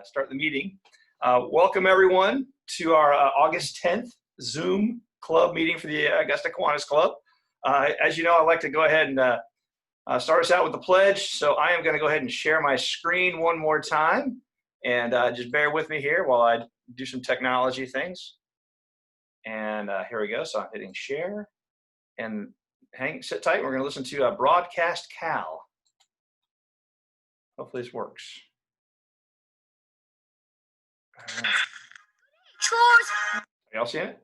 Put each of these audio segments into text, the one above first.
start the meeting. Welcome everyone to our August 10th Zoom club meeting for the Augusta Kiwanis Club. As you know, I'd like to go ahead and start us out with the pledge. So I am going to go ahead and share my screen one more time, and just bear with me here while I do some technology things. And here we go. So I'm hitting share, and sit tight. We're going to listen to Broadcast Cal. Hopefully this works. Y'all see it?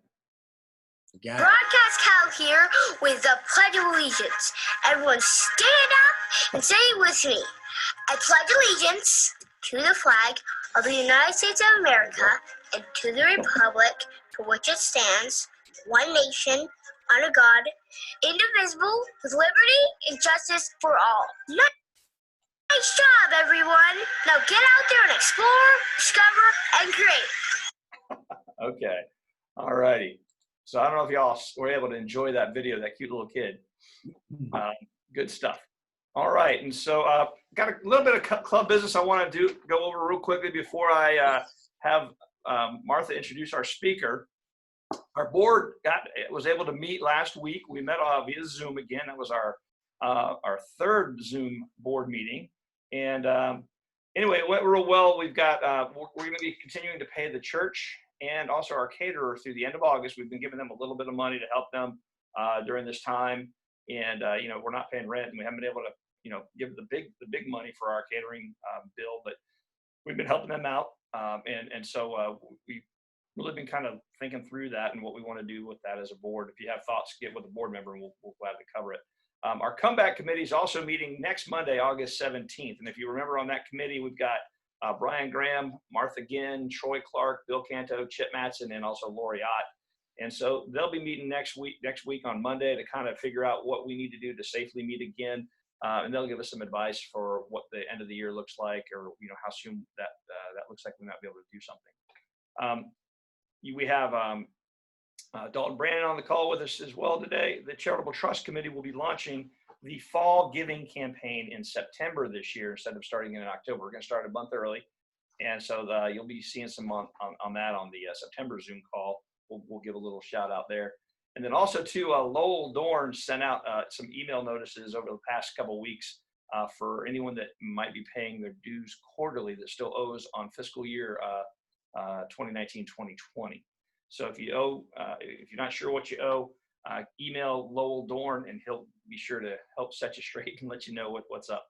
Broadcast Cal here with the Pledge of Allegiance. Everyone stand up and say it with me. I pledge allegiance to the flag of the United States of America and to the republic for which it stands, one nation, under God, indivisible, with liberty and justice for all. Nice job, everyone. Now get out there and explore, discover, and create. Okay. All righty. So I don't know if y'all were able to enjoy that video, that cute little kid. Good stuff. All right. And so got a little bit of club business I want to go over real quickly before I have Martha introduce our speaker. Our board was able to meet last week. We met via Zoom again. That was our third Zoom board meeting. And anyway, it went real well. We've got we're going to be continuing to pay the church and also our caterer through the end of August. We've been giving them a little bit of money to help them during this time. And you know, we're not paying rent, and we haven't been able to give the big money for our catering bill, but we've been helping them out. And so we've really been kind of thinking through that and what we want to do with that as a board. If you have thoughts, get with a board member, and we'll gladly cover it. Our comeback committee is also meeting next Monday, August 17th. And if you remember on that committee, we've got Brian Graham, Martha Ginn, Troy Clark, Bill Canto, Chip Matson, and also Lori Ott. And so they'll be meeting next week on Monday to kind of figure out what we need to do to safely meet again. And they'll give us some advice for what the end of the year looks like, or how soon that looks like we might be able to do something. We have Dalton Brandon on the call with us as well today. The Charitable Trust Committee will be launching the Fall Giving Campaign in September this year instead of starting in October. We're going to start a month early. And so you'll be seeing some on that on the September Zoom call. We'll give a little shout out there. And then also too, Lowell Dorn sent out some email notices over the past couple of weeks for anyone that might be paying their dues quarterly that still owes on fiscal year 2019-2020. So if you owe, if you're not sure what you owe, email Lowell Dorn and he'll be sure to help set you straight and let you know what's up.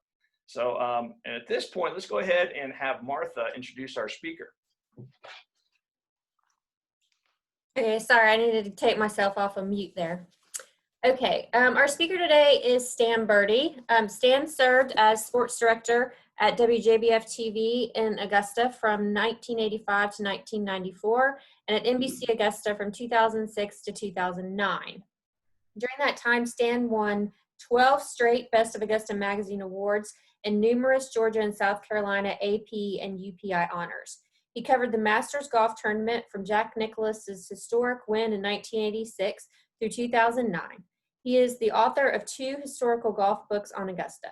So and at this point, let's go ahead and have Martha introduce our speaker. Okay, sorry, I needed to take myself off of mute there. Okay, our speaker today is Stan Byrdy. Stan served as sports director at WJBF TV in Augusta from 1985 to 1994, and at NBC Augusta from 2006 to 2009. During that time, Stan won 12 straight Best of Augusta Magazine awards and numerous Georgia and South Carolina AP and UPI honors. He covered the Masters Golf Tournament from Jack Nicklaus's historic win in 1986 through 2009. He is the author of 2 historical golf books on Augusta.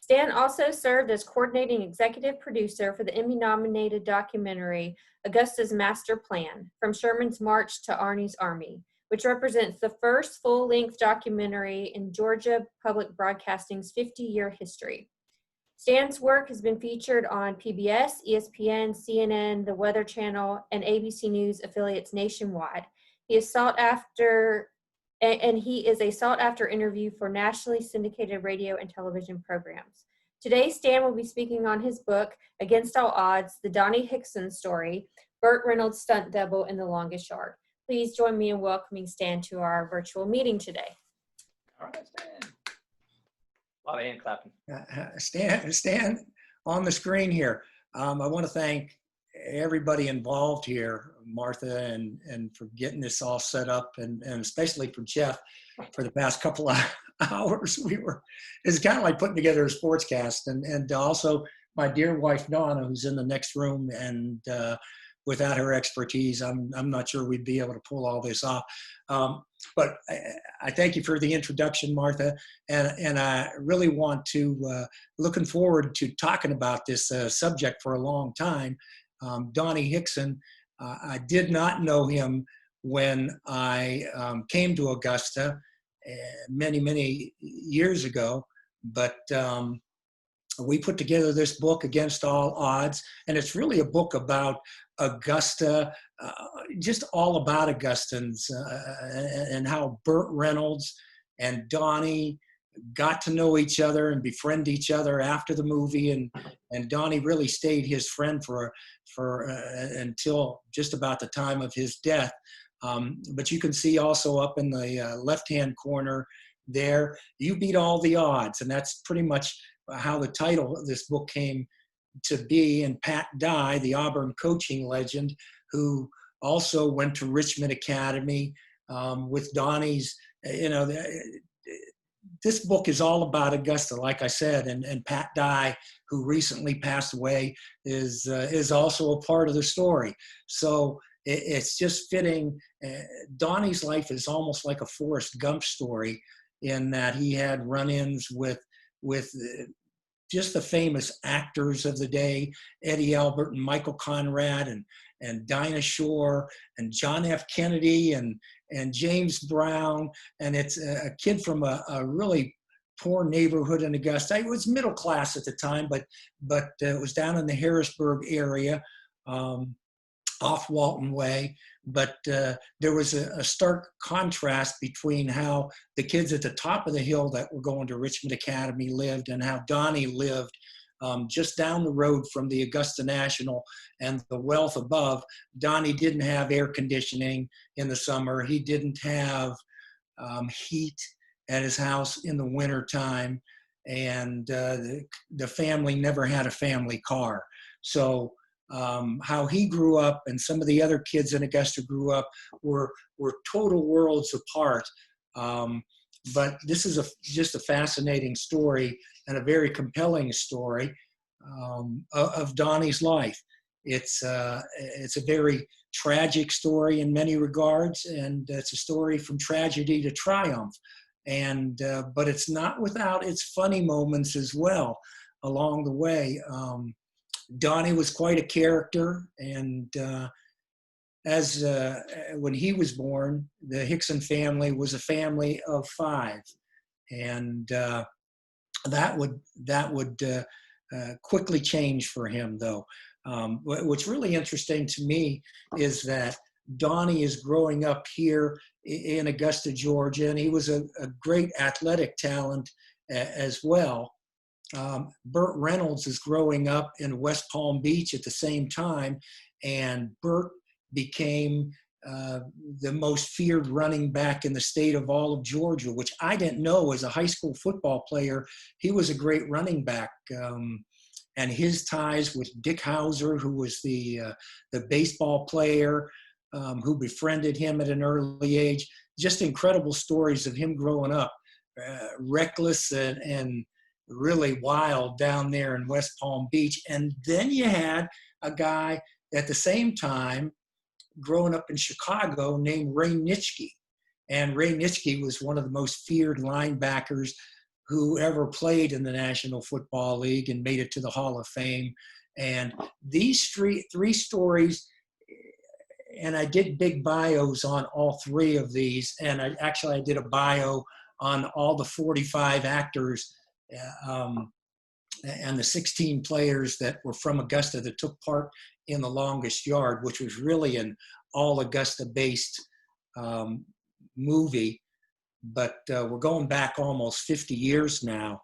Stan also served as coordinating executive producer for the Emmy-nominated documentary Augusta's Master Plan, From Sherman's March to Arnie's Army, which represents the first full-length documentary in Georgia Public Broadcasting's 50-year history. Stan's work has been featured on PBS, ESPN, CNN, the Weather Channel, and ABC News affiliates nationwide. He is sought after, and he is a sought-after interview for nationally syndicated radio and television programs. Today, Stan will be speaking on his book, Against All Odds, the Donnie Hixon story, Burt Reynolds' stunt double in The Longest Yard. Please join me in welcoming Stan to our virtual meeting today. All right, Stan. A lot of hand clapping. Stan on the screen here. I want to thank everybody involved here, Martha, and for getting this all set up, and especially for Jeff for the past couple of hours. It's kind of like putting together a sportscast, and also my dear wife Donna, who's in the next room, and without her expertise, I'm not sure we'd be able to pull all this off. But I thank you for the introduction, Martha, and I really want to, looking forward to talking about this subject for a long time. Donnie Hixon, I did not know him when I came to Augusta many, many years ago, but we put together this book, Against All Odds, and it's really a book about Augusta, just all about Augustans, and how Burt Reynolds and Donnie got to know each other and befriend each other after the movie, and Donnie really stayed his friend for until just about the time of his death. But you can see also up in the left-hand corner there, You Beat All the Odds, and that's pretty much how the title of this book came to be. And Pat Dye, the Auburn coaching legend, who also went to Richmond Academy with Donnie's, this book is all about Augusta, like I said, and Pat Dye, who recently passed away, is also a part of the story. So it's just fitting. Donnie's life is almost like a Forrest Gump story, in that he had run-ins with just the famous actors of the day, Eddie Albert and Michael Conrad and Dinah Shore and John F. Kennedy and James Brown. And it's a kid from a really poor neighborhood in Augusta. It was middle class at the time, but it was down in the Harrisburg area, off Walton Way. But there was a stark contrast between how the kids at the top of the hill that were going to Richmond Academy lived, and how Donnie lived just down the road from the Augusta National and the wealth above. Donnie didn't have air conditioning in the summer. He didn't have heat at his house in the winter time. And the family never had a family car. So how he grew up and some of the other kids in Augusta grew up were total worlds apart. But this is just a fascinating story and a very compelling story of Donnie's life. It's a very tragic story in many regards, and it's a story from tragedy to triumph. And but it's not without its funny moments as well along the way. Donnie was quite a character, and when he was born, the Hixon family was a family of 5, and that would quickly change for him, though. What's really interesting to me is that Donnie is growing up here in Augusta, Georgia, and he was a great athletic talent as well. Burt Reynolds is growing up in West Palm Beach at the same time, and Burt became the most feared running back in the state of all of Georgia, which I didn't know. As a high school football player, he was a great running back. And his ties with Dick Hauser, who was the baseball player who befriended him at an early age, just incredible stories of him growing up, reckless and really wild down there in West Palm Beach. And then you had a guy at the same time growing up in Chicago named Ray Nitschke. And Ray Nitschke was one of the most feared linebackers who ever played in the National Football League and made it to the Hall of Fame. And these three stories, and I did big bios on all 3 of these, and I did a bio on all the 45 actors and the 16 players that were from Augusta that took part in The Longest Yard, which was really an all Augusta-based movie. But we're going back almost 50 years now,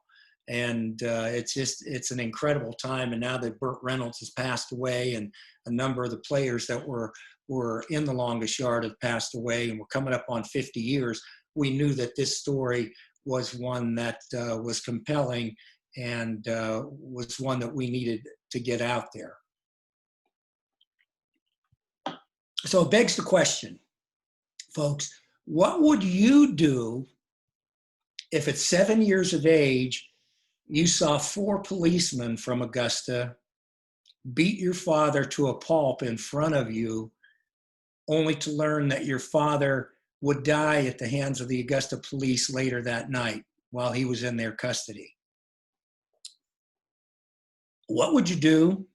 and it's an incredible time. And now that Burt Reynolds has passed away, and a number of the players that were in The Longest Yard have passed away, and we're coming up on 50 years, we knew that this story was one that was compelling and was one that we needed to get out there. So it begs the question, folks, what would you do if at 7 years of age, you saw 4 policemen from Augusta beat your father to a pulp in front of you, only to learn that your father would die at the hands of the Augusta police later that night while he was in their custody? What would you do?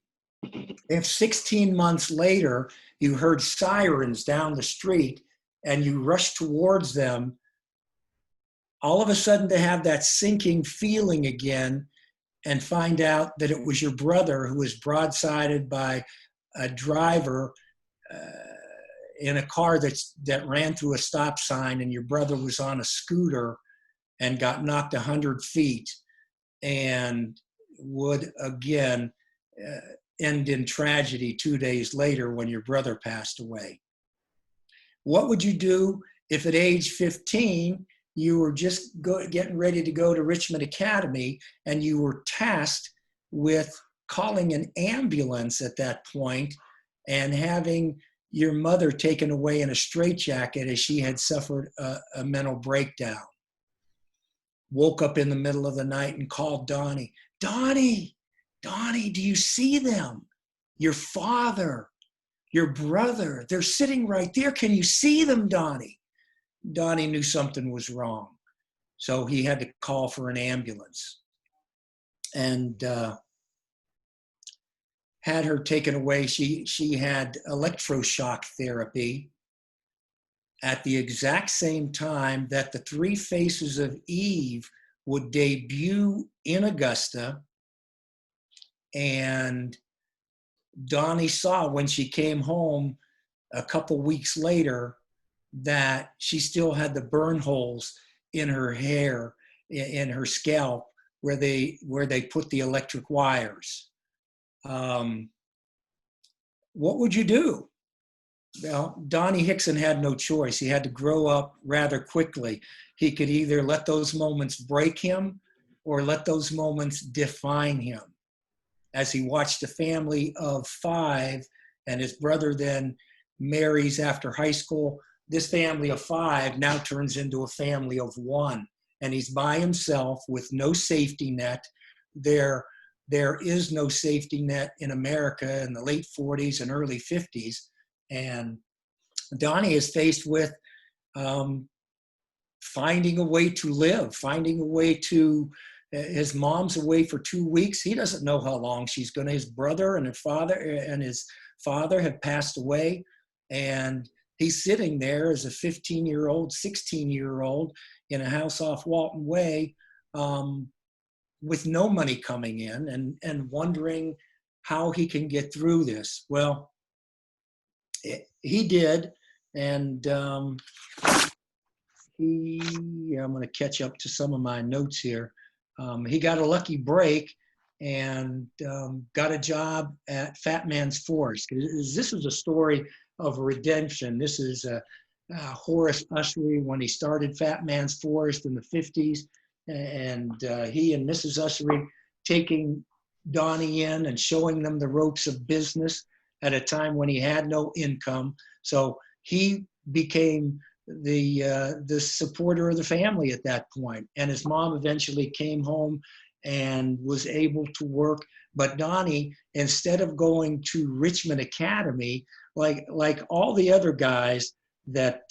If 16 months later you heard sirens down the street and you rushed towards them, all of a sudden to have that sinking feeling again and find out that it was your brother who was broadsided by a driver in a car that ran through a stop sign, and your brother was on a scooter and got knocked 100 feet and would again end in tragedy 2 days later when your brother passed away. What would you do if at age 15 you were just getting ready to go to Richmond Academy and you were tasked with calling an ambulance at that point and having your mother taken away in a straitjacket as she had suffered a mental breakdown? Woke up in the middle of the night and called Donnie. Donnie, do you see them? Your father, your brother, they're sitting right there. Can you see them, Donnie? Donnie knew something was wrong, so he had to call for an ambulance and had her taken away. She had electroshock therapy at the exact same time that The Three Faces of Eve would debut in Augusta. And Donnie saw when she came home a couple weeks later that she still had the burn holes in her hair, in her scalp, where they put the electric wires. What would you do? Well, Donnie Hixon had no choice. He had to grow up rather quickly. He could either let those moments break him or let those moments define him. As he watched a family of 5 and his brother then marries after high school, this family of 5 now turns into a family of 1. And he's by himself with no safety net. There is no safety net in America in the late 40s and early 50s. And Donnie is faced with finding a way to live, finding a way to, his mom's away for 2 weeks. He doesn't know how long she's going to. His brother and his father have passed away. And he's sitting there as a 15-year-old, 16-year-old in a house off Walton Way with no money coming in and wondering how he can get through this. Well, he did, and I'm going to catch up to some of my notes here. He got a lucky break and got a job at Fat Man's Forest. This is a story of redemption. This is Horace Ussery when he started Fat Man's Forest in the 50s, and he and Mrs. Ussery taking Donnie in and showing them the ropes of business at a time when he had no income. So he became the supporter of the family at that point. And his mom eventually came home and was able to work. But Donnie, instead of going to Richmond Academy, like all the other guys that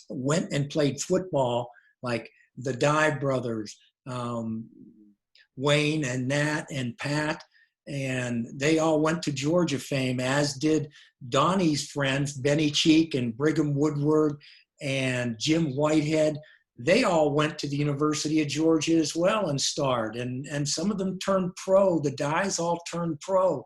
went and played football, like the Dye brothers, Wayne and Nat and Pat, and they all went to Georgia fame, as did Donnie's friends, Benny Cheek and Brigham Woodward and Jim Whitehead. They all went to the University of Georgia as well and starred. And some of them turned pro. The Dyes all turned pro.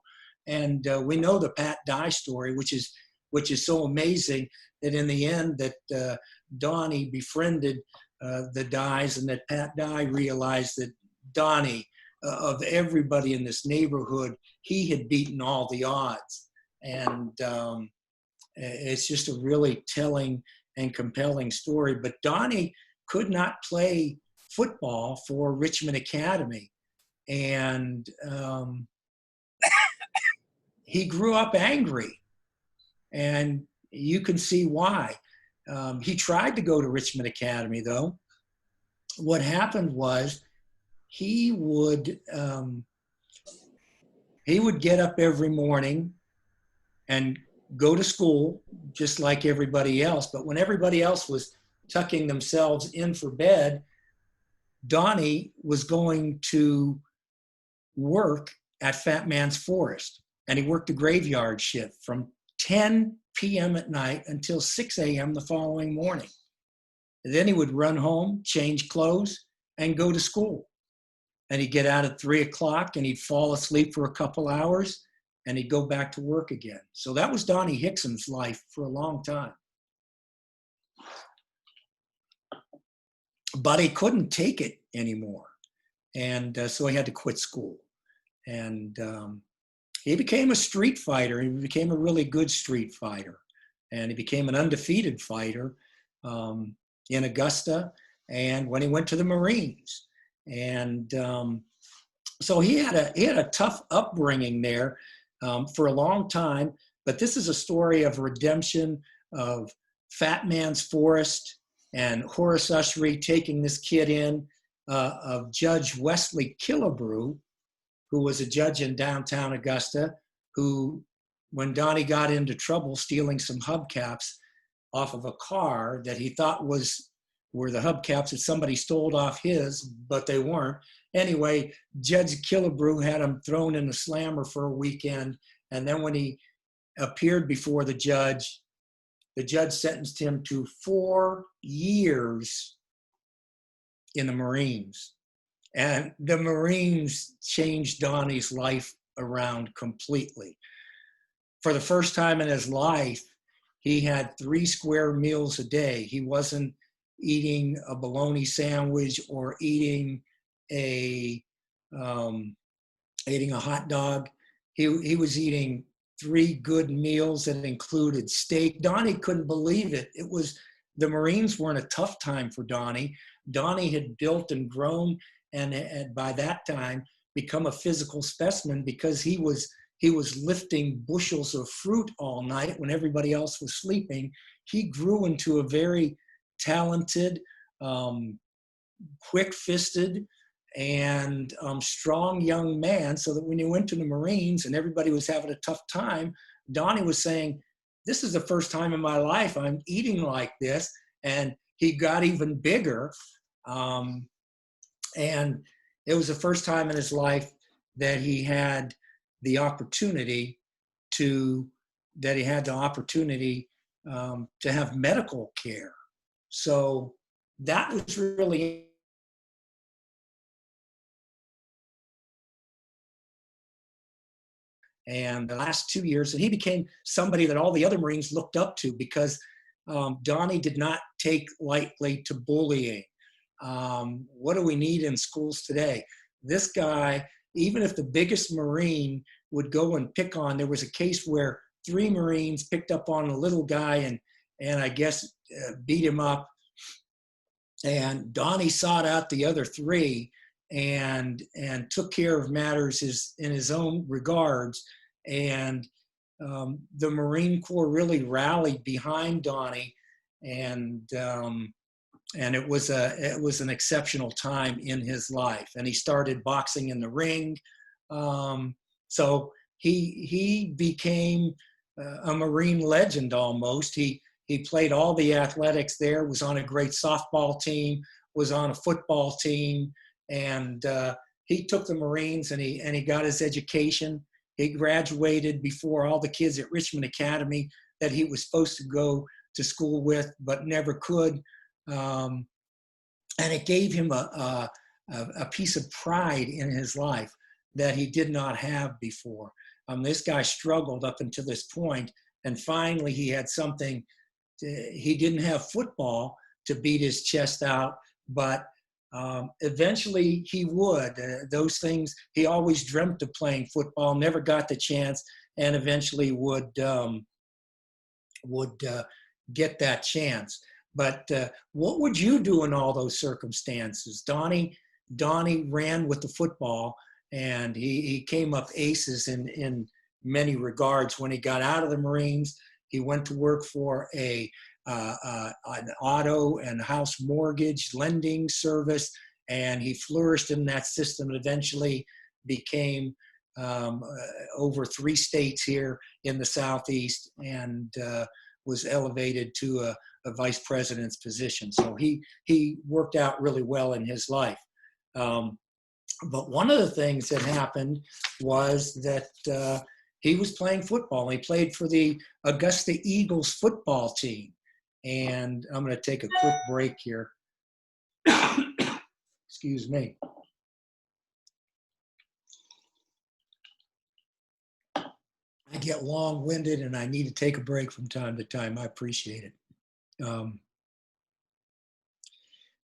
And we know the Pat Dye story, which is so amazing that in the end that Donnie befriended the Dyes, and that Pat Dye realized that Donnie, of everybody in this neighborhood, he had beaten all the odds. And it's just a really telling and compelling story. But Donnie could not play football for Richmond Academy. And he grew up angry. And you can see why. He tried to go to Richmond Academy, though. What happened was he would get up every morning and go to school just like everybody else. But when everybody else was tucking themselves in for bed, Donnie was going to work at Fat Man's Forest, and he worked the graveyard shift from 10 p.m. at night until 6 a.m. the following morning. And then he would run home, change clothes, and go to school. And he'd get out at 3 o'clock and he'd fall asleep for a couple hours and he'd go back to work again. So that was Donnie Hixon's life for a long time. But he couldn't take it anymore. And so he had to quit school. And he became a street fighter. He became a really good street fighter. And he became an undefeated fighter in Augusta and when he went to the Marines. And so he had a tough upbringing there for a long time. But this is a story of redemption, of Fat Man's Forest and Horace Ushery taking this kid in, of Judge Wesley Killebrew, who was a judge in downtown Augusta, who, when Donnie got into trouble stealing some hubcaps off of a car that he thought were the hubcaps that somebody stole off his, but they weren't. Anyway, Judge Killebrew had him thrown in the slammer for a weekend. And then when he appeared before the judge sentenced him to 4 years in the Marines. And the Marines changed Donnie's life around completely. For the first time in his life, he had 3 square meals a day. He wasn't eating a bologna sandwich or eating a hot dog. He was eating 3 good meals that included steak. Donnie couldn't believe it. The Marines weren't a tough time for Donnie. Donnie had built and grown and had by that time become a physical specimen because he was lifting bushels of fruit all night when everybody else was sleeping. He grew into a very talented, quick-fisted, and strong young man, so that when he went to the Marines and everybody was having a tough time, Donnie was saying, this is the first time in my life I'm eating like this. And he got even bigger. And it was the first time in his life that he had the opportunity to have medical care. So that was really and the last 2 years, and he became somebody that all the other Marines looked up to because Donnie did not take lightly to bullying. What do we need in schools today? This guy, even if the biggest Marine would go and pick on, there was a case where 3 Marines picked up on a little guy and I guess beat him up. And Donnie sought out the other 3 and took care of matters in his own regards. And the Marine Corps really rallied behind Donnie, and it was an exceptional time in his life. And he started boxing in the ring, so he became a Marine legend almost. He played all the athletics there, was on a great softball team, was on a football team, and he took the Marines and he got his education. He graduated before all the kids at Richmond Academy that he was supposed to go to school with, but never could. And it gave him a piece of pride in his life that he did not have before. This guy struggled up until this point, and finally he had something. He didn't have football to beat his chest out, but eventually he would. Those things, he always dreamt of playing football, never got the chance, and eventually would get that chance. But what would you do in all those circumstances? Donnie ran with the football, and he came up aces in many regards. When he got out of the Marines, he went to work for an auto and house mortgage lending service, and he flourished in that system and eventually became over 3 states here in the Southeast and was elevated to a vice president's position. So he worked out really well in his life. But one of the things that happened was that he was playing football. He played for the Augusta Eagles football team. And I'm going to take a quick break here. Excuse me. I get long-winded and I need to take a break from time to time. I appreciate it.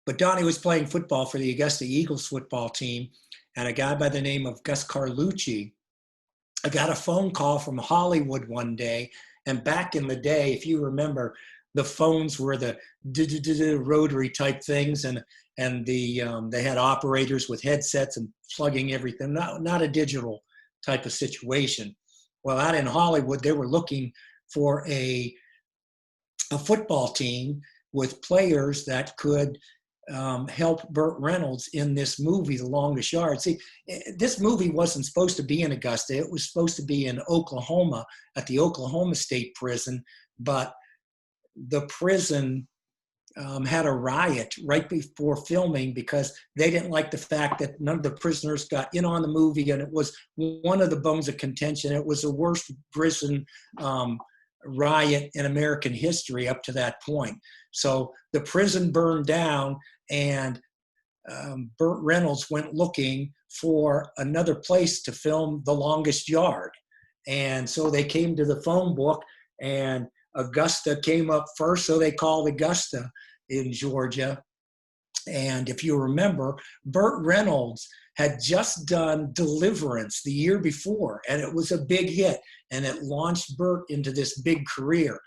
But Donnie was playing football for the Augusta Eagles football team, and a guy by the name of Gus Carlucci, I got a phone call from Hollywood one day. And back in the day, if you remember, the phones were the rotary type things, and they had operators with headsets and plugging everything. Not a digital type of situation. Well, out in Hollywood, they were looking for a football team with players that could help Burt Reynolds in this movie, The Longest Yard. See, this movie wasn't supposed to be in Augusta. It was supposed to be in Oklahoma at the Oklahoma State Prison, but the prison had a riot right before filming because they didn't like the fact that none of the prisoners got in on the movie, and it was one of the bones of contention. It was the worst prison riot in American history up to that point. So the prison burned down, and Burt Reynolds went looking for another place to film The Longest Yard. And so they came to the phone book, and Augusta came up first, so they called Augusta in Georgia. And if you remember, Burt Reynolds had just done Deliverance the year before, and it was a big hit, and it launched Burt into this big career.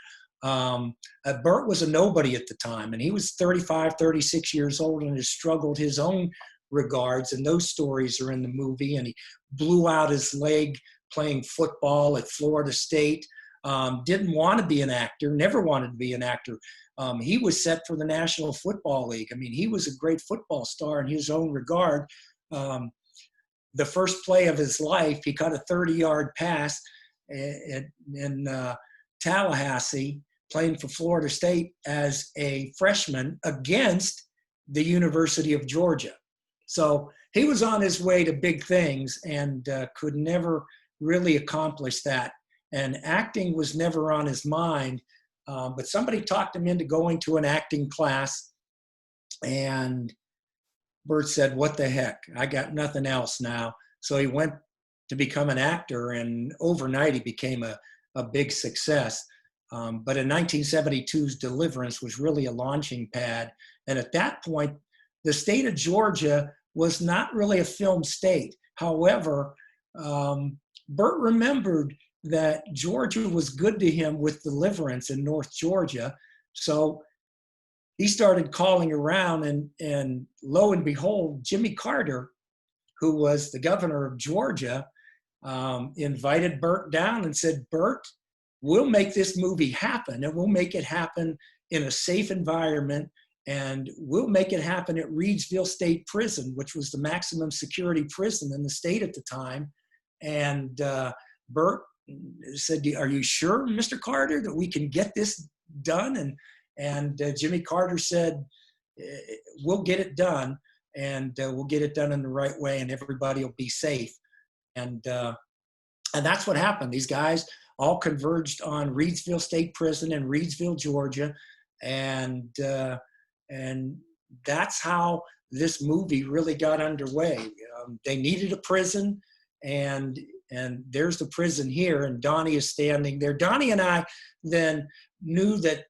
Burt was a nobody at the time, and he was 35, 36 years old and has struggled his own regards, and those stories are in the movie. And he blew out his leg playing football at Florida State. Didn't want to be an actor, never wanted to be an actor. He was set for the National Football League. I mean, he was a great football star in his own regard. The first play of his life, he caught a 30-yard pass in Tallahassee, playing for Florida State as a freshman against the University of Georgia. So he was on his way to big things and could never really accomplish that. And acting was never on his mind, but somebody talked him into going to an acting class, and Burt said, "What the heck? I got nothing else now." So he went to become an actor, and overnight he became a big success. But in 1972's Deliverance was really a launching pad. And at that point, the state of Georgia was not really a film state. However, Burt remembered that Georgia was good to him with Deliverance in North Georgia. So he started calling around, and lo and behold, Jimmy Carter, who was the governor of Georgia, invited Burt down and said, "Burt, we'll make this movie happen, and we'll make it happen in a safe environment, and we'll make it happen at Reidsville State Prison," which was the maximum security prison in the state at the time. And Burt said, "Are you sure, Mr. Carter, that we can get this done?" And Jimmy Carter said, "We'll get it done, and we'll get it done in the right way, and everybody will be safe." And that's what happened. These guys all converged on Reidsville State Prison in Reidsville, Georgia, and that's how this movie really got underway. They needed a prison, and there's the prison here, and Donnie is standing there. Donnie and I then knew that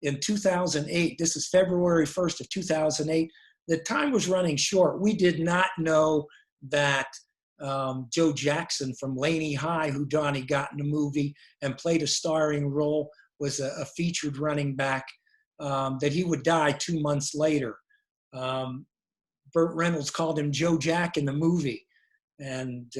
in 2008, this is February 1st of 2008, the time was running short. We did not know that Joe Jackson from Laney High, who Donnie got in the movie and played a starring role, was a featured running back, that he would die 2 months later. Burt Reynolds called him Joe Jack in the movie. And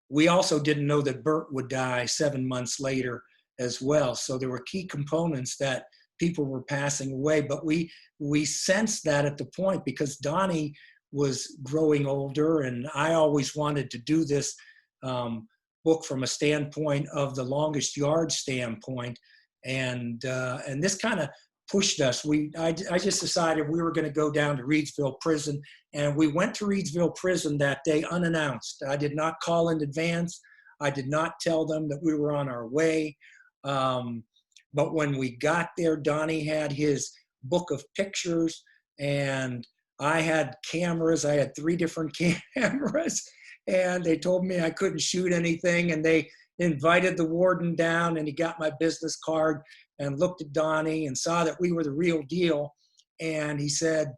we also didn't know that Burt would die 7 months later as well. So there were key components that people were passing away. But we sensed that at the point because Donnie was growing older, and I always wanted to do this book from a standpoint of The Longest Yard standpoint. And this kind of pushed us. I just decided we were going to go down to Reidsville Prison, and we went to Reidsville Prison that day unannounced. I did not call in advance. I did not tell them that we were on our way. But when we got there, Donnie had his book of pictures, and I had cameras. I had 3 different cameras, and they told me I couldn't shoot anything, and they invited the warden down, and he got my business card and looked at Donnie and saw that we were the real deal. And he said,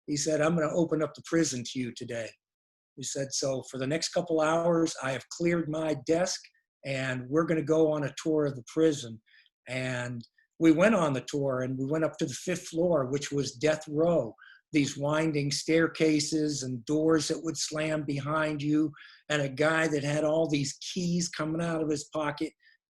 I'm going to open up the prison to you today. He said, so for the next couple hours, I have cleared my desk, and we're going to go on a tour of the prison. And we went on the tour, and we went up to the 5th floor, which was death row. These winding staircases and doors that would slam behind you, and a guy that had all these keys coming out of his pocket.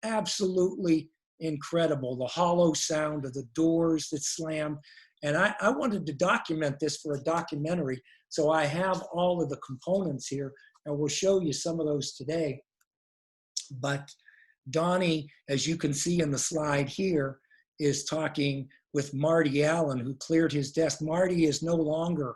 Absolutely incredible. The hollow sound of the doors that slammed. And I wanted to document this for a documentary. So I have all of the components here, and we'll show you some of those today. But Donnie, as you can see in the slide here, is talking with Marty Allen, who cleared his desk. Marty is no longer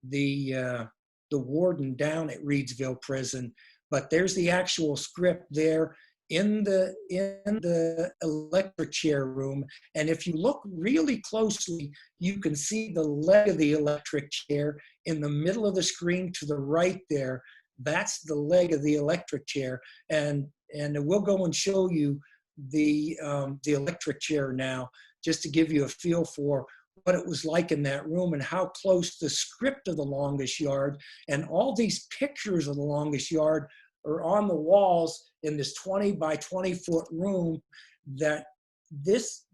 the warden down at Reidsville Prison, but there's the actual script there in the electric chair room. And if you look really closely, you can see the leg of the electric chair in the middle of the screen to the right there. That's the leg of the electric chair. And we'll go and show you the electric chair now, just to give you a feel for what it was like in that room and how close the script of The Longest Yard and all these pictures of The Longest Yard are on the walls in this 20 by 20 foot room. That this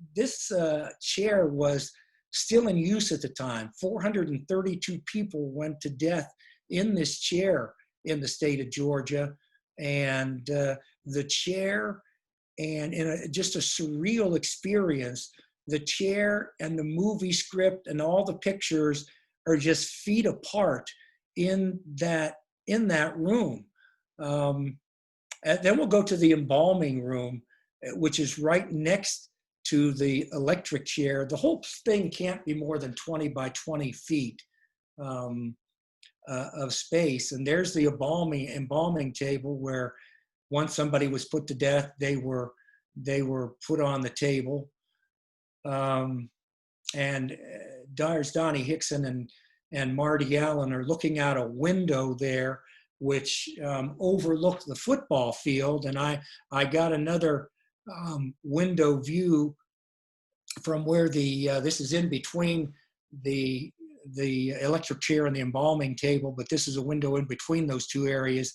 chair was still in use at the time. 432 people went to death in this chair in the state of Georgia. And the chair, and in just a surreal experience, the chair and the movie script and all the pictures are just feet apart in that room. And then we'll go to the embalming room, which is right next to the electric chair. The whole thing can't be more than 20 by 20 feet of space. And there's the embalming table where once somebody was put to death, they were put on the table. And there's Donnie Hixon and Marty Allen are looking out a window there, which overlooked the football field. And I got another window view from where this is in between the electric chair and the embalming table, but this is a window in between those two areas,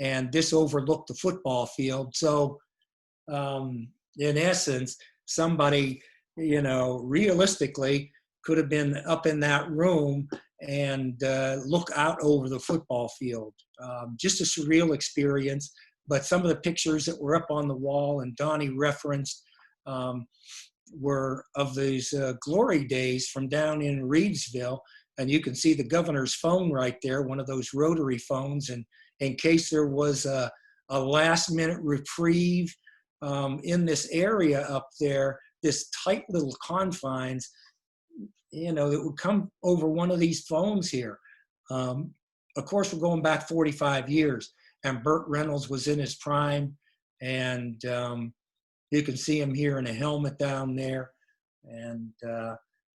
and this overlooked the football field. So in essence, somebody, realistically could have been up in that room and look out over the football field. Just a surreal experience. But some of the pictures that were up on the wall and Donnie referenced were of these glory days from down in Reidsville. And you can see the governor's phone right there, one of those rotary phones. And in case there was a last minute reprieve in this area up there, this tight little confines, it would come over one of these phones here. Of course, we're going back 45 years, and Burt Reynolds was in his prime, and you can see him here in a helmet down there, and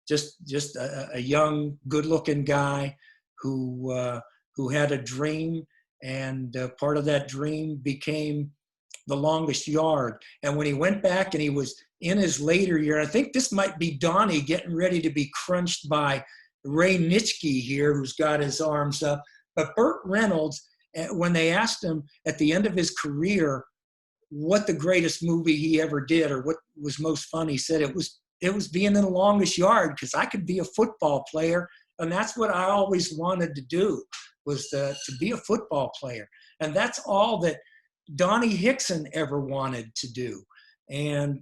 just a young, good-looking guy who had a dream, and part of that dream became The Longest Yard. And when he went back and he was in his later year, I think this might be Donnie getting ready to be crunched by Ray Nitschke here, who's got his arms up. But Burt Reynolds, when they asked him at the end of his career what the greatest movie he ever did or what was most fun, he said it was being in The Longest Yard, because I could be a football player, and that's what I always wanted to do, was to be a football player. And that's all that Donnie Hixon ever wanted to do. And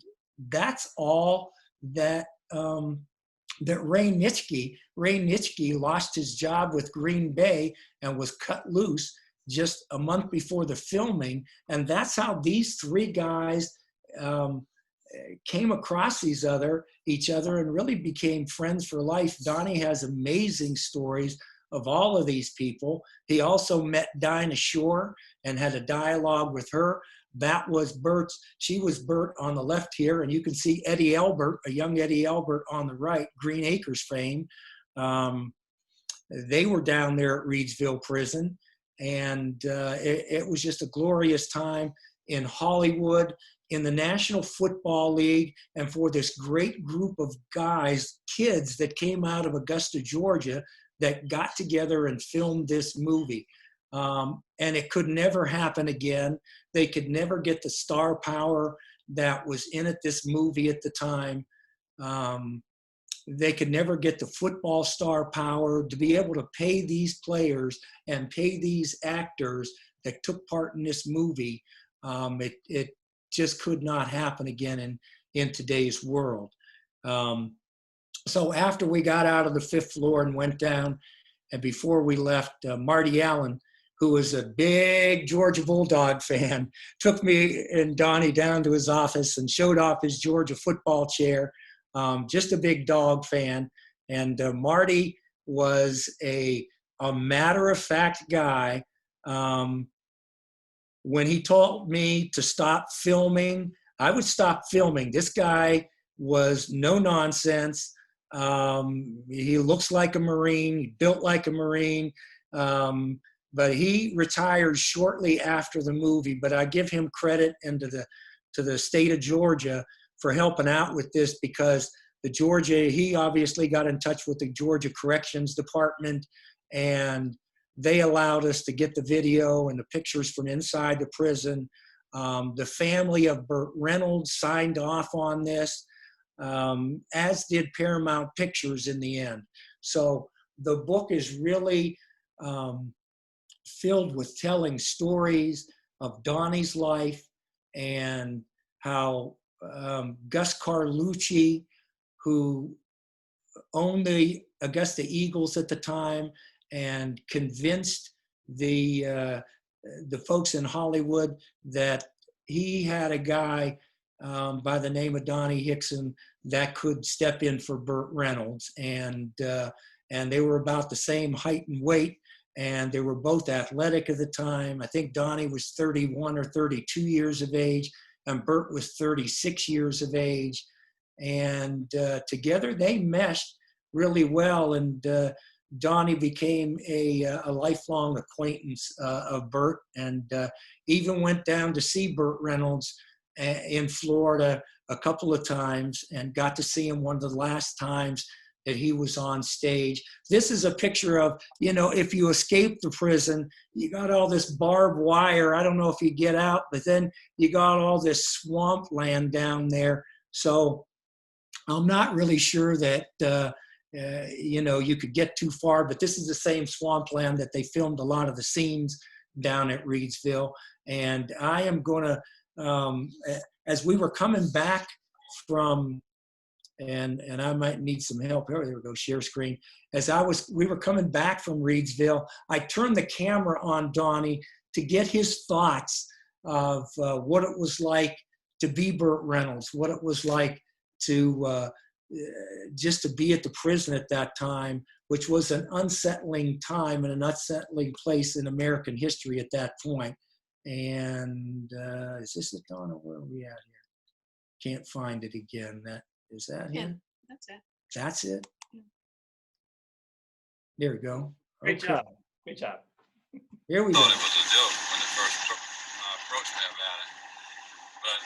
that's all that that Ray Nitschke lost his job with Green Bay and was cut loose just a month before the filming. And that's how these three guys came across each other and really became friends for life. Donnie has amazing stories of all of these people. He also met Dinah Shore and had a dialogue with her. That was she was Burt on the left here, and you can see Eddie Elbert, a young Eddie Elbert on the right, Green Acres fame. They were down there at Reedsville Prison, and it was just a glorious time in Hollywood, in the National Football League, and for this great group of guys, kids that came out of Augusta, Georgia, that got together and filmed this movie. And it could never happen again. They could never get the star power that was in this movie at the time. They could never get the football star power to be able to pay these players and pay these actors that took part in this movie. It just could not happen again in today's world. So after we got out of the 5th floor and went down, and before we left, Marty Allen, who was a big Georgia Bulldog fan, took me and Donnie down to his office and showed off his Georgia football chair. Just a big dog fan. And Marty was a matter-of-fact guy. When he told me to stop filming, I would stop filming. This guy was no nonsense. He looks like a Marine, he built like a Marine, but he retired shortly after the movie. But I give him credit and to the state of Georgia for helping out with this, because he obviously got in touch with the Georgia Corrections Department, and they allowed us to get the video and the pictures from inside the prison. The family of Burt Reynolds signed off on this, as did Paramount Pictures in the end. So the book is really filled with telling stories of Donnie's life and how Gus Carlucci, who owned the Augusta Eagles at the time and convinced the folks in Hollywood that he had a guy by the name of Donnie Hixon that could step in for Burt Reynolds. And they were about the same height and weight, and they were both athletic at the time. I think Donnie was 31 or 32 years of age, and Burt was 36 years of age. And together they meshed really well, and Donnie became a lifelong acquaintance of Burt, and even went down to see Burt Reynolds in Florida a couple of times, and got to see him one of the last times that he was on stage. This is a picture of, if you escape the prison, you got all this barbed wire. I don't know if you get out, but then you got all this swamp land down there. So I'm not really sure that, you could get too far, but this is the same swampland that they filmed a lot of the scenes down at Reedsville. And I am going to, as we were coming back from, and I might need some help. Oh, there we go, share screen. We were coming back from Reedsville, I turned the camera on Donnie to get his thoughts of what it was like to be Burt Reynolds, what it was like to just to be at the prison at that time, which was an unsettling time and an unsettling place in American history at that point. And is this it, Donna? Where are we at here? Can't find it again. Is that Yeah, it? that's it. That's it? Yeah. There we go. Great job. Great job. Here we go. I thought it was a joke when they first approached me about it. But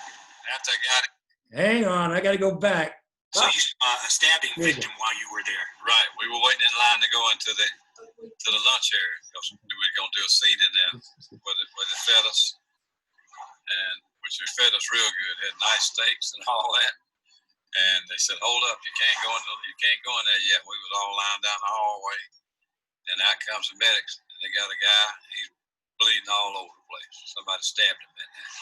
after I got it. Hang on, I got to go back. So you a stabbing victim while you were there. Right. We were waiting in line to go into the lunch area because we were going to do a scene in there where they fed us, and which they fed us real good. They had nice steaks and all that. And they said, "Hold up, you can't go in there yet." We was all lined down the hallway, and out comes the medics. And they got a guy. He's bleeding all over the place. Somebody stabbed him in there.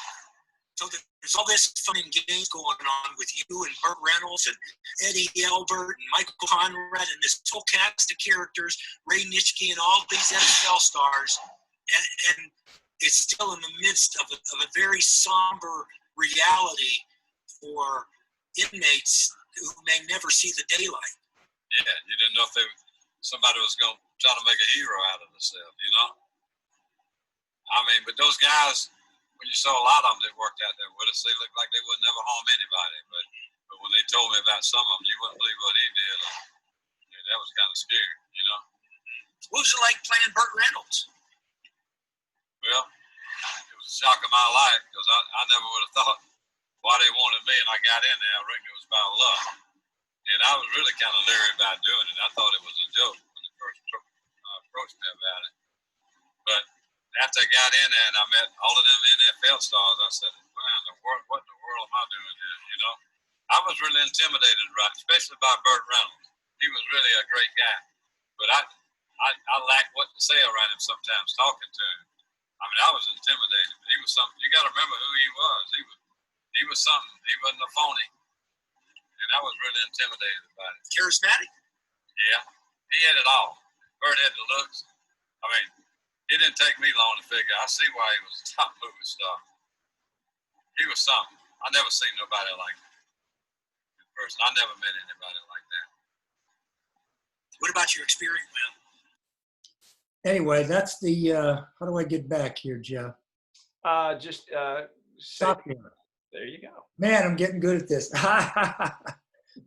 So there's all this fun and games going on with you and Burt Reynolds and Eddie Elbert and Michael Conrad and this whole cast of characters, Ray Nitschke and all these NFL stars. And it's still in the midst of a very somber reality for inmates who may never see the daylight. Yeah, you didn't know if somebody was going to try to make a hero out of themselves, you know? I mean, but those guys, when you saw a lot of them that worked out there with us, they looked like they would never harm anybody. But when they told me about some of them, you wouldn't believe what he did. Yeah, that was kind of scary, you know? What was it like playing Burt Reynolds? Well, it was a shock of my life because I never would have thought why they wanted me, and I got in there. I reckon it was about luck. And I was really kind of leery about doing it. I thought it was a joke when they first approached me about it. But after I got in there and I met all of them NFL stars, I said, "Man, what in the world am I doing here?" You know, I was really intimidated, right, especially by Burt Reynolds. He was really a great guy, but I lacked what to say around him sometimes talking to him. I mean, I was intimidated. He was something. You got to remember who he was. He was something. He wasn't a phony, and I was really intimidated about it. Charismatic? Yeah, he had it all. Burt had the looks. I mean, it didn't take me long to figure. I see why he was a top movie star. He was something. I never seen nobody like him in person. I never met anybody like that. What about your experience, man? Anyway, that's the, how do I get back here, Jeff? Just Stop here. There you go. Man, I'm getting good at this. But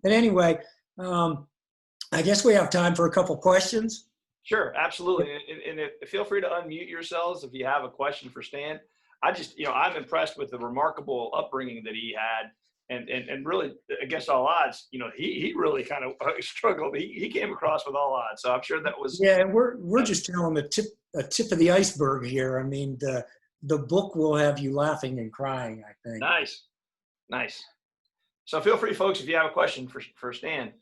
anyway, I guess we have time for a couple questions. Sure, absolutely. And feel free to unmute yourselves if you have a question for Stan. I'm impressed with the remarkable upbringing that he had. And really, against all odds, he really kind of struggled. He came across with all odds. So I'm sure that was. Yeah, and we're just telling a tip of the iceberg here. I mean, the book will have you laughing and crying, I think. Nice. So feel free, folks, if you have a question for Stan.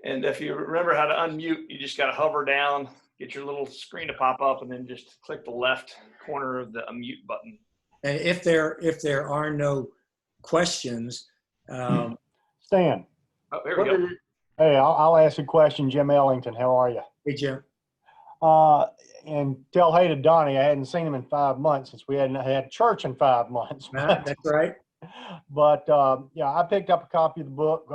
And if you remember how to unmute, you just got to hover down, get your little screen to pop up, and then just click the left corner of the unmute button. And if there are no questions, Stan. Oh, there we go. Hey, I'll ask a question. Jim Ellington, how are you? hey, Jim. And tell hey to Donnie, I hadn't seen him in 5 months since we hadn't had church in 5 months. That's right. But yeah, I picked up a copy of the book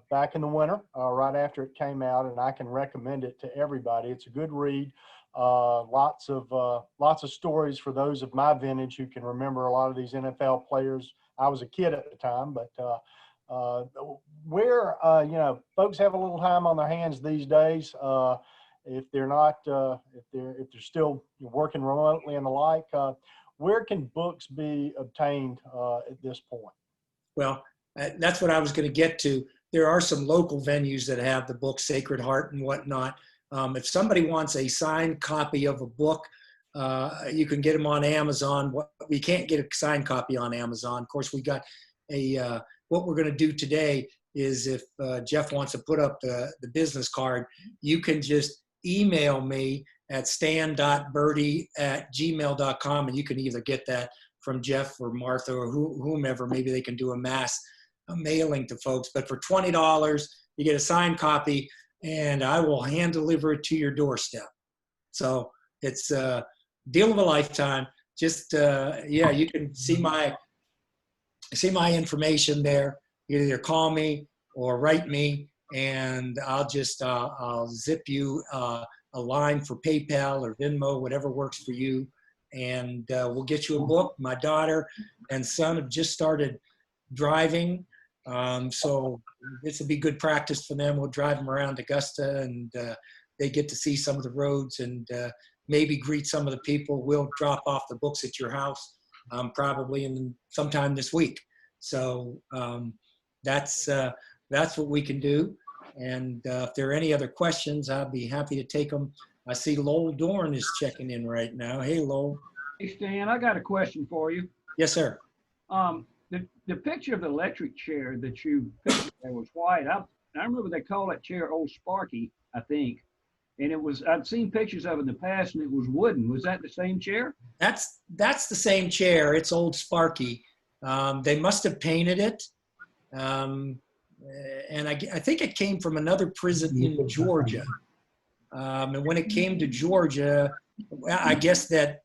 back in the winter, right after it came out, and I can recommend it to everybody. It's a good read. Lots of stories for those of my vintage who can remember a lot of these NFL players. I was a kid at the time, but where folks have a little time on their hands these days. If they're not, if they're still working remotely and the like, where can books be obtained at this point? Well, that's what I was going to get to. There are some local venues that have the book, Sacred Heart and whatnot. If somebody wants a signed copy of a book, you can get them on Amazon. We can't get a signed copy on Amazon. Of course, we got what we're going to do today is if Jeff wants to put up the business card, you can just email me at stan.byrdy@gmail.com, and you can either get that from Jeff or Martha or whomever. Maybe they can do a mailing to folks. But for $20, you get a signed copy, and I will hand deliver it to your doorstep. So it's a deal of a lifetime. Just you can see my information there. You either call me or write me, and I'll zip you a line for PayPal or Venmo, whatever works for you, and we'll get you a book. My daughter and son have just started driving, so this will be good practice for them. We'll drive them around Augusta, and they get to see some of the roads and maybe greet some of the people. We'll drop off the books at your house probably sometime this week. So that's what we can do. And if there are any other questions, I'll be happy to take them. I see Lowell Dorn is checking in right now. Hey, Lowell. Hey, Stan, I got a question for you. Yes, sir. The picture of the electric chair that you picked there was white. I remember they call that chair Old Sparky, I think. And I'd seen pictures of it in the past, and it was wooden. Was that the same chair? That's the same chair. It's Old Sparky. They must have painted it. And I think it came from another prison in Georgia. And when it came to Georgia, I guess that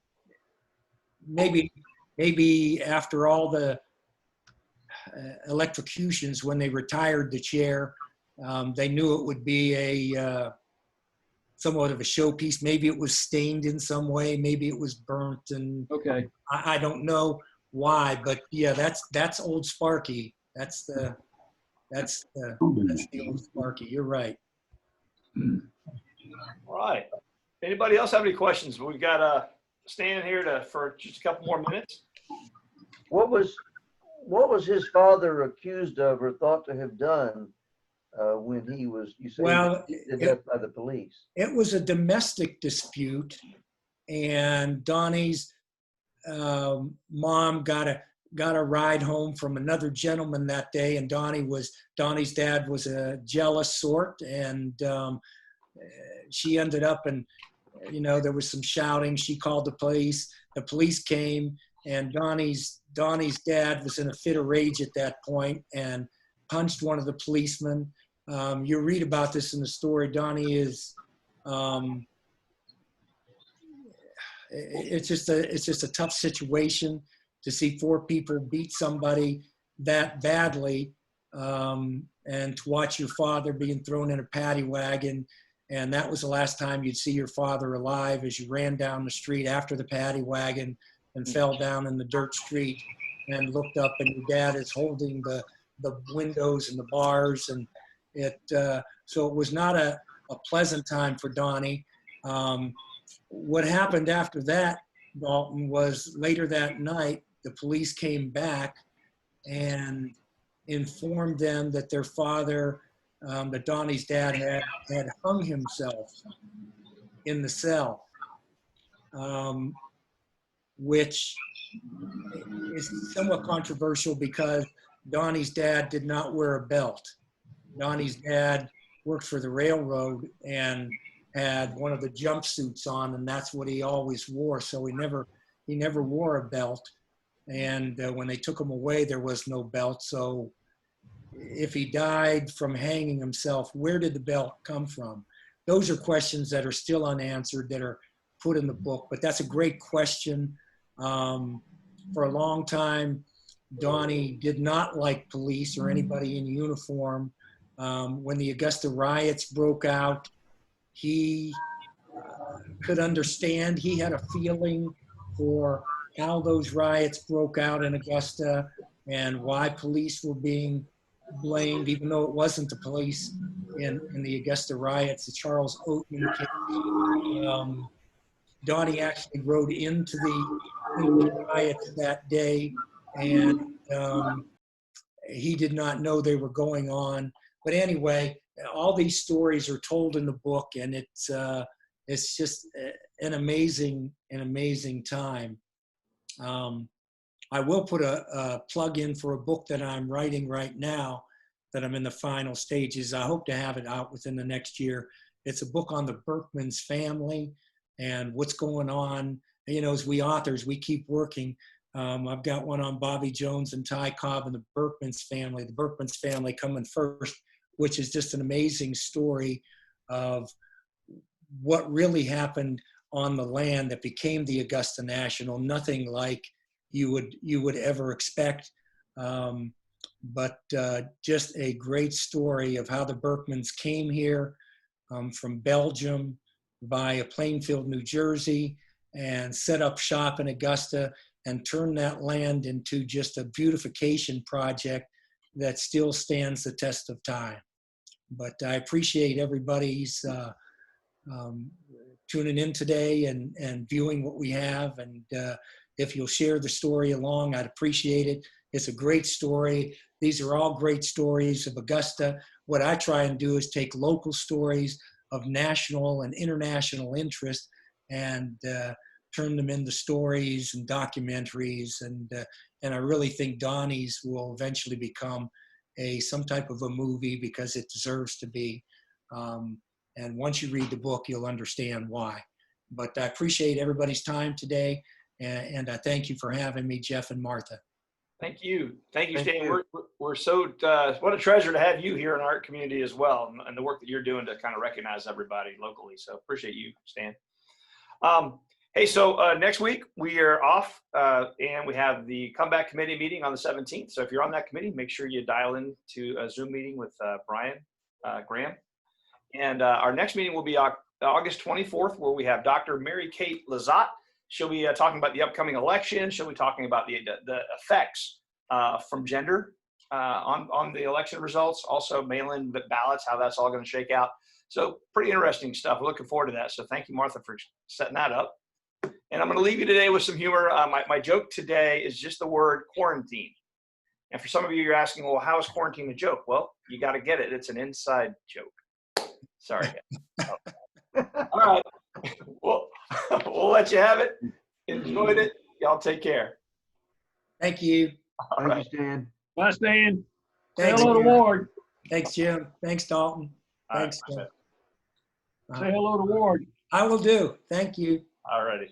maybe maybe after all the electrocutions, when they retired the chair, they knew it would be a somewhat of a showpiece. Maybe it was stained in some way. Maybe it was burnt, and Okay. I don't know why, but yeah, that's old Sparky. That's the old Sparky. You're right. All right. Anybody else have any questions? We've got Stan here for just a couple more minutes. What was his father accused of or thought to have done when he was, you say, did that by the police? It was a domestic dispute, and Donnie's mom got a ride home from another gentleman that day, and Donnie's dad was a jealous sort, and she ended up, and there was some shouting. She called the police. The police came, and Donnie's dad was in a fit of rage at that point and punched one of the policemen. You read about this in the story. Donnie is, it's just a tough situation to see 4 people beat somebody that badly, and to watch your father being thrown in a paddy wagon. And that was the last time you'd see your father alive, as you ran down the street after the paddy wagon and fell down in the dirt street and looked up, and your dad is holding the windows and the bars. And so it was not a pleasant time for Donnie. What happened after that, Dalton, was later that night, the police came back and informed them that their father, that Donnie's dad had hung himself in the cell, which is somewhat controversial because Donnie's dad did not wear a belt. Donnie's dad worked for the railroad and had one of the jumpsuits on, and that's what he always wore. So he never wore a belt. And when they took him away, there was no belt. So if he died from hanging himself, where did the belt come from? Those are questions that are still unanswered, that are put in the book. But that's a great question. For a long time, Donnie did not like police or anybody in uniform. When the Augusta riots broke out, he could understand. He had a feeling for how those riots broke out in Augusta and why police were being blamed, even though it wasn't the police in the Augusta riots. The Charles Oatman case. Donnie actually rode into the riots that day, and he did not know they were going on. But anyway, all these stories are told in the book, and it's just an amazing time. I will put a plug in for a book that I'm writing right now, that I'm in the final stages. I hope to have it out within the next year. It's a book on the Berkman's family and what's going on. As we authors, we keep working. I've got one on Bobby Jones and Ty Cobb and the Berkman's family. The Berkman's family coming first, which is just an amazing story of what really happened on the land that became the Augusta National. Nothing like you would ever expect, but just a great story of how the Berkmans came here from Belgium via Plainfield, New Jersey, and set up shop in Augusta and turned that land into just a beautification project that still stands the test of time. But I appreciate everybody's tuning in today and viewing what we have. And if you'll share the story along, I'd appreciate it. It's a great story. These are all great stories of Augusta. What I try and do is take local stories of national and international interest and turn them into stories and documentaries. And I really think Donnie's will eventually become some type of a movie, because it deserves to be. And once you read the book, you'll understand why. But I appreciate everybody's time today. And I thank you for having me, Jeff and Martha. Thank you. Thank you, Stan. We're so, what a treasure to have you here in our community as well, and the work that you're doing to kind of recognize everybody locally. So appreciate you, Stan. Hey, so next week we are off and we have the comeback committee meeting on the 17th. So if you're on that committee, make sure you dial in to a Zoom meeting with Brian Graham. And our next meeting will be August 24th, where we have Dr. Mary Kate Lazat. She'll be talking about the upcoming election. She'll be talking about the effects from gender on the election results, also mail-in ballots, how that's all going to shake out. So pretty interesting stuff. We're looking forward to that. So thank you, Martha, for setting that up. And I'm going to leave you today with some humor. My joke today is just the word quarantine. And for some of you, you're asking, well, how is quarantine a joke? Well, you got to get it. It's an inside joke. Sorry. All right. We'll let you have it. Enjoyed it. Y'all take care. Thank you. Thank you, Stan. Bye, Stan. Say Thanks, hello to Jim. Ward. Thanks, Jim. Thanks, Dalton. All Thanks, right. Jeff. Say hello to Ward. I will do. Thank you. All righty.